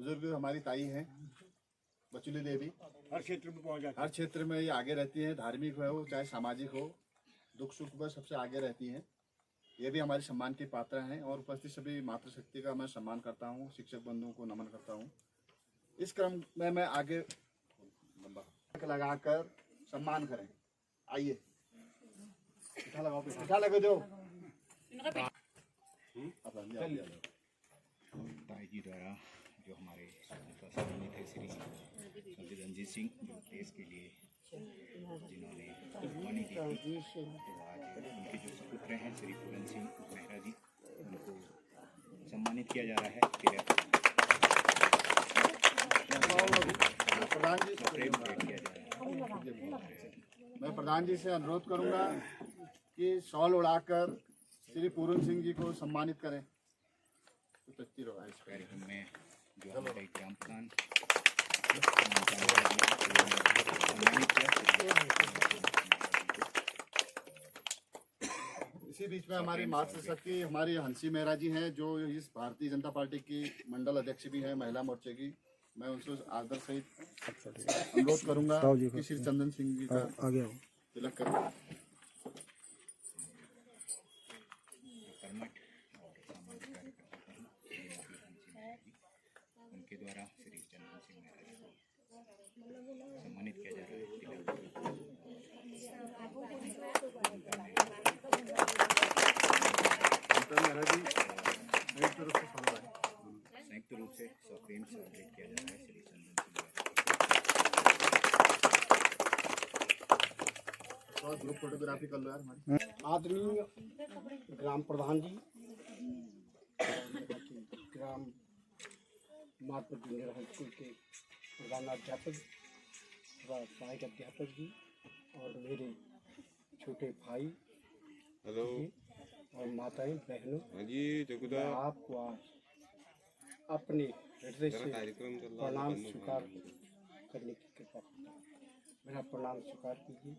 बुजुर्ग हमारी ताई हैं बचुली देवी। हर क्षेत्र में पहुंच जाती हर क्षेत्र में ये आगे रहती हैं, धार्मिक हो चाहे सामाजिक हो, दुख सुख में सबसे आगे रहती हैं। ये भी हमारे सम्मान की पात्र हैं और उपस्थित सभी मातृशक्ति का मैं सम्मान करता हूँ, शिक्षक बंधुओं को नमन करता हूँ। इस क्रम में मैं आगे लगाकर सम्मान करें। आइए पिठा लगाओ, पिठा लगा दो। ताई जी द्वारा जो हमारे सम्मानित है श्री संजय रंजीत सिंह, जो देश के लिए जिन्होंने कुर्बानी दी थी, तो आज उनके जो सुपुत्र हैं श्री पूरन सिंह मेहरा जी, उनको सम्मानित किया जा रहा है। प्रधान जी प्रेम भेंट किया जा रहा है। मैं प्रधान जी से अनुरोध करूंगा कि शॉल उड़ाकर श्री पूरन सिंह जी को सम्मानित करें। तो इस कार्यक्रम में जो हमारे ग्राम प्रधान इसी बीच में हमारी मातृशक्ति हमारी हंसी मेहरा जी हैं, जो इस भारतीय जनता पार्टी की मंडल अध्यक्ष भी हैं महिला मोर्चे की। मैं उनसे आदर सहित अनुरोध करूंगा कि श्री चंदन सिंह जी का तिलक करें। उनके द्वारा श्री चंदन सिंह मेहरा जी को सम्मानित किया जा रहा है। संयुक्त रूप से प्रेम से सेलिब्रेट किया जा रहा है श्री चंदन सिंह। ग्रुप फोटोग्राफी कर लो यार हमारी। आदरणीय ग्राम प्रधान जी, ग्राम मातृ हाई स्कूल के प्रधानाध्यापक तथा सहायक अध्यापक जी और मेरे छोटे भाई जी और माताएं बहनों, मैं आपको आज अपने हृदय से प्रणाम स्वीकार करने की कृपा करता हूँ। मेरा प्रणाम स्वीकार कीजिए।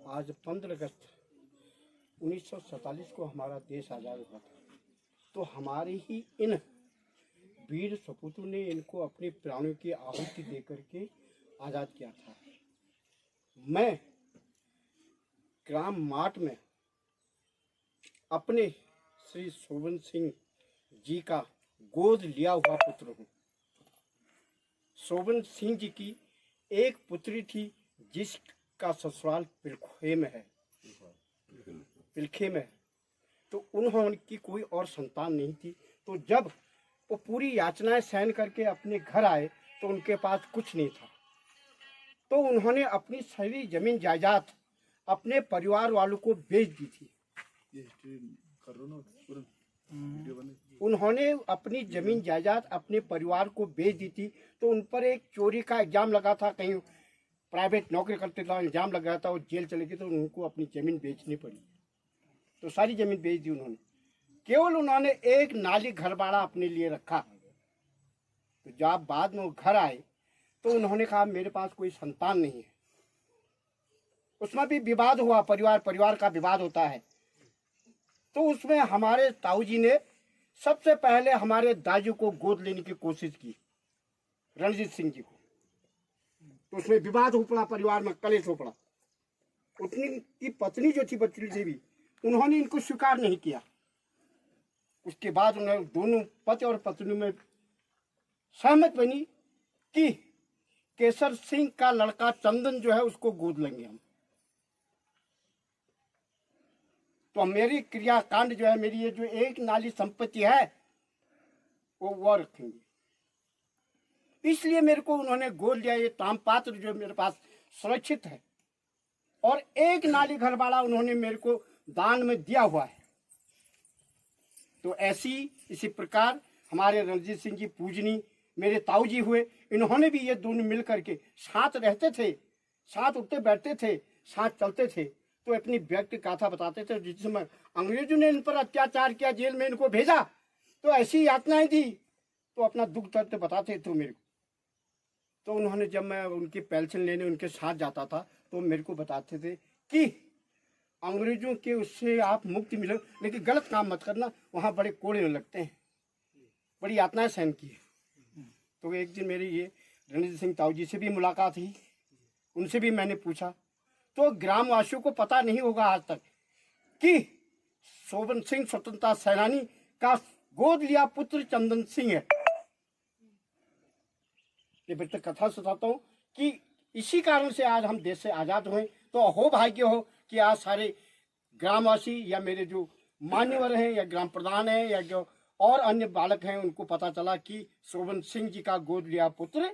आज 15 अगस्त 1947 को हमारा देश आज़ाद हुआ था, तो हमारे ही इन वीर सपूतों ने इनको अपने प्राणों की आहुति दे करके आज़ाद किया था। मैं ग्राम माट में अपने श्री शोभन सिंह जी का गोद लिया हुआ पुत्र हूँ। शोभन सिंह जी की एक पुत्री थी जिसका ससुराल पिलखे में है, तो उन्होंने कोई और संतान नहीं थी। तो जब वो पूरी याचनाएं सहन करके अपने घर आए तो उनके पास कुछ नहीं था, तो उन्होंने अपनी सारी जमीन जायदाद अपने परिवार वालों को बेच दी थी। उन्होंने अपनी जमीन जायदाद अपने परिवार को बेच दी थी, तो उन पर एक चोरी का इल्जाम लगा था, कहीं प्राइवेट नौकरी करते था, इल्जाम लगा था, वो जेल चले गए, तो उनको अपनी जमीन बेचनी पड़ी। तो सारी जमीन बेच दी उन्होंने। केवल उन्होंने एक नाली घर बाड़ा अपने लिए रखा। तो जब बाद में वो घर आए तो उन्होंने कहा मेरे पास कोई संतान नहीं है। उसमें भी विवाद हुआ, परिवार का विवाद होता है। तो उसमें हमारे ताऊ जी ने सबसे पहले हमारे दाजू को गोद लेने की कोशिश की, रणजीत सिंह जी को। तो उसमें विवाद हो पड़ा, परिवार में कलेश हो पड़ा। उनकी पत्नी जो थी बचुली देवी, उन्होंने इनको स्वीकार नहीं किया। उसके बाद उन्होंने दोनों पति और पत्नी में सहमत बनी कि केसर सिंह का लड़का चंदन जो है उसको गोद लेंगे हम। तो मेरी क्रियाकांड जो है, मेरी ये जो एक नाली संपत्ति है वो रखेंगे। इसलिए मेरे को उन्होंने गोद लिया। ये तामपात्र जो मेरे पास सुरक्षित है और एक नाली घर वाला उन्होंने मेरे को दान में दिया हुआ है। तो इसी प्रकार हमारे रणजीत सिंह जी पूजनी मेरे ताऊ जी हुए। इन्होंने भी ये दोनों मिल करके साथ रहते थे, साथ उठते बैठते थे, साथ चलते थे। तो अपनी व्यक्ति गाथा बताते थे। जिस समय अंग्रेजों ने इन पर अत्याचार किया, जेल में इनको भेजा, तो ऐसी यातनाएं दी, तो अपना दुख दर्द बताते थे मेरे को। तो उन्होंने, जब मैं उनकी पेंशन लेने उनके साथ जाता था, तो मेरे को बताते थे कि अंग्रेजों के उससे आप मुक्ति मिले, लेकिन गलत काम मत करना, वहाँ बड़े कोड़े लगते हैं। बड़ी यातनाएं सहन की है। तो एक दिन मेरी ये रणजीत सिंह ताऊ जी से भी मुलाकात हुई, उनसे भी मैंने पूछा, तो ग्रामवासियों को पता नहीं होगा आज तक कि शोभन सिंह स्वतंत्रता सेनानी का गोद लिया पुत्र चंदन सिंह है। ये बेटे कथा सुनाता हूँ कि इसी कारण से आज हम देश से आजाद हुए। तो हो भाग्य हो कि आज सारे ग्रामवासी या मेरे जो मान्यवर हैं या ग्राम प्रधान हैं या जो और अन्य बालक हैं उनको पता चला कि शोभन सिंह जी का गोद लिया पुत्र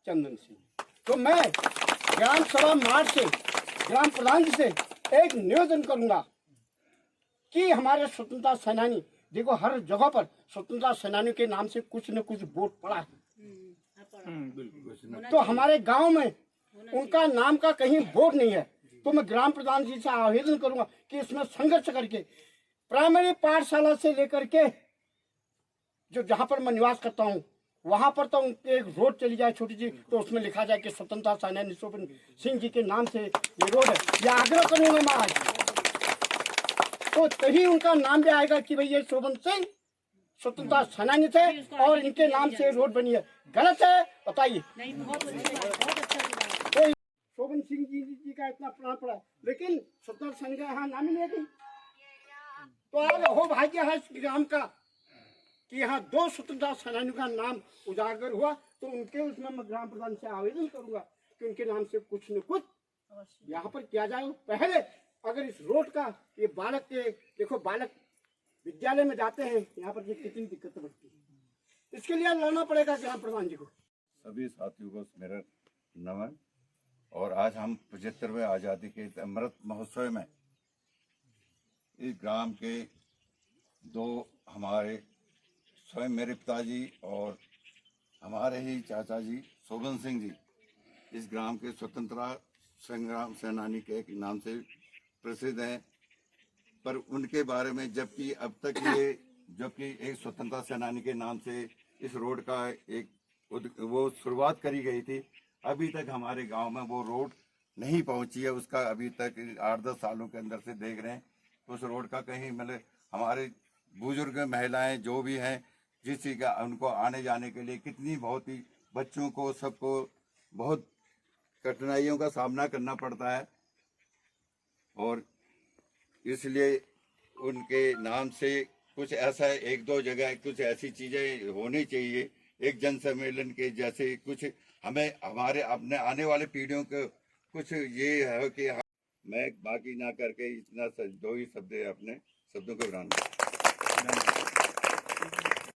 चंदन सिंह। तो मैं ग्राम सभा मार्च से ग्राम प्रधान जी से एक निवेदन करूंगा कि हमारे स्वतंत्रता सेनानी, देखो हर जगह पर स्वतंत्रता सेनानियों के नाम से कुछ न कुछ बोर्ड पड़ा है, तो हमारे गांव में उनका नाम का कहीं बोर्ड नहीं है। तो मैं ग्राम प्रधान जी से आवेदन करूंगा कि इसमें संघर्ष करके प्राइमरी पाठशाला से लेकर के जो जहां पर मैं निवास करता हूं वहां पर तो उनके एक रोड चली जाए छोटी सी, तो उसमें लिखा जाए कि स्वतंत्रता सेनानी शोभन सिंह जी के नाम से ये रोड है। यह आग्रह करूंगा मैं आज, तो तभी उनका नाम भी आएगा कि भाई ये शोभन सिंह स्वतंत्रता सेनानी थे और इनके नाम से रोड बनी है। गलत है बताइए? तो शोभन सिंह जी का इतना प्राण पड़ा, लेकिन स्वतंत्रता सेनानी का यहाँ नाम ही नहीं है। तो आज हो भाग्य है इस ग्राम का कि यहाँ दो स्वतंत्रता सेनानियों का नाम उजागर हुआ, तो उनके उसमें मैं ग्राम प्रधान से आवेदन करूंगा कि उनके नाम से कुछ न कुछ यहाँ पर किया जाए। पहले अगर इस रोड का ये बालक के, देखो बालक विद्यालय में जाते हैं, यहाँ पर कितनी दिक्कत बढ़ती है, इसके लिए लड़ना पड़ेगा ग्राम प्रधान जी को। सभी साथियों को मेरा नमन। और आज हम 75वें आज़ादी के अमृत महोत्सव में इस ग्राम के दो हमारे स्वयं मेरे पिताजी और हमारे ही चाचा जी शोभन सिंह जी इस ग्राम के स्वतंत्रता संग्राम सेनानी के नाम से प्रसिद्ध हैं, पर उनके बारे में जबकि अब तक ये जबकि एक स्वतंत्रता सेनानी के नाम से इस रोड का एक वो शुरुआत करी गई थी, अभी तक हमारे गांव में वो रोड नहीं पहुंची है। उसका अभी तक 8-10 सालों के अंदर से देख रहे हैं उस रोड का कहीं मतलब हमारे बुजुर्ग महिलाएं जो भी हैं जिस चीज़ का उनको आने जाने के लिए कितनी बहुत ही बच्चों को सबको बहुत कठिनाइयों का सामना करना पड़ता है। और इसलिए उनके नाम से कुछ ऐसा एक दो जगह कुछ ऐसी चीज़ें होनी चाहिए, एक जन सम्मेलन के जैसे कुछ हमें हमारे अपने आने वाले पीढ़ियों को कुछ ये है कि मैं बाकी ना करके इतना दो ही शब्द अपने शब्दों को विराम